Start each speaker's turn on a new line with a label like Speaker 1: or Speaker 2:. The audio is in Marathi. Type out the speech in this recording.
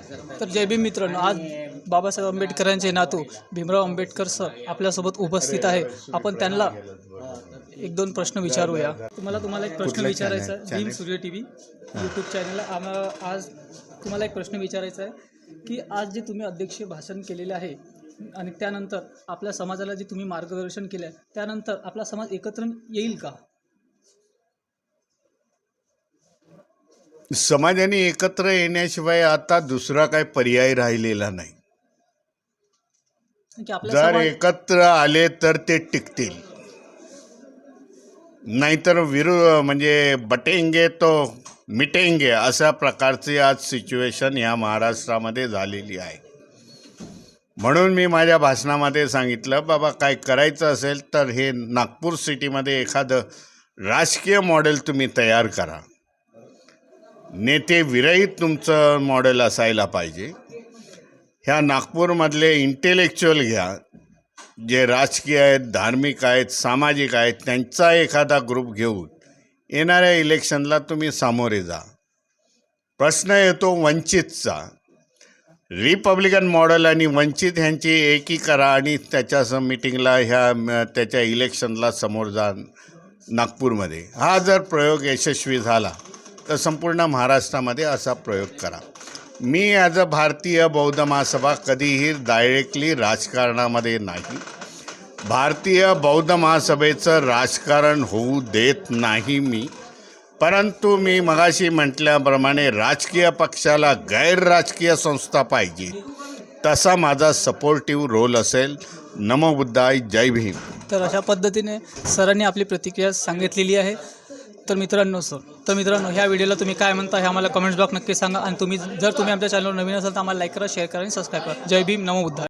Speaker 1: तर जय भीम मित्रांनो, आज बाबासाहेब आंबेडकरांचे नातू भीमराव आंबेडकर सर आपल्यासोबत उपस्थित आहे. आपण त्यांना एक दोन प्रश्न विचारूया. तुम्हाला एक प्रश्न विचारायचा आहे. भीम सूर्य टीव्ही यूट्यूब चॅनलला आज तुम्हाला एक प्रश्न विचारायचा आहे की आज जे तुम्ही अध्यक्षीय भाषण केलेले आहे आणि त्यानंतर आपल्या समाजाला जे तुम्ही मार्गदर्शन केले आहे, त्यानंतर आपला समाज एकत्र येईल का?
Speaker 2: समाजाने एकत्र येण्याशिवाय आता दुसरा काही पर्याय राहिलेला नाही.
Speaker 1: की आपला
Speaker 2: जर
Speaker 1: समाज
Speaker 2: एकत्र आले तर ते टिकतील, नाहीतर म्हणजे बटेंगे तो मिटेंगे अशा प्रकारची आज सिच्युएशन या महाराष्ट्रामध्ये झालेली आहे. म्हणून मी माझ्या भाषणामध्ये सांगितलं, बाबा काय करायचं असेल तर हे नागपूर सिटीमध्ये एखादं राजकीय मॉडेल तुम्ही तयार करा. नेते विरहित तुमचं मॉडेल असायला पाहिजे. ह्या नागपूरमधले इंटेलेक्च्युअल घ्या, जे राजकीय आहेत, धार्मिक आहेत, सामाजिक आहेत, त्यांचा एखादा ग्रुप घेऊन येणाऱ्या इलेक्शनला तुम्ही सामोरे जा. प्रश्न येतो वंचितचा. रिपब्लिकन मॉडेल आणि वंचित ह्यांची एकी करा आणि त्याच्या मीटिंगला त्याच्या इलेक्शनला समोर जा नागपूरमध्ये. हा जर प्रयोग यशस्वी झाला तर संपूर्ण महाराष्ट्रामध्ये असा प्रयोग करा. मी ॲज अ भारतीय बौद्ध महासभा कधीही डायरेक्टली राजकारणामध्ये नाही. भारतीय बौद्ध महासभेचं राजकारण होऊ देत नाही मी. परंतु मी मगाशी म्हटल्याप्रमाणे राजकीय पक्षाला गैर राजकीय संस्था पाहिजे, तसा माझा सपोर्टिव्ह रोल असेल. नमो बुद्धाय, जय भीम.
Speaker 1: तर अशा पद्धतीने सरांनी आपली प्रतिक्रिया सांगितलेली आहे. तर मित्रांनो ह्या व्हिडिओला तुम्ही काय म्हणता हे आम्हाला कमेंट्स बॉक्स नक्की सांगा. आणि जर तुम्ही आमच्या चॅनलवर नवीन असाल तर आम्हाला लाईक करा, शेअर करा आणि सबस्क्राईब करा. जय भीम, नमो बुद्धाय.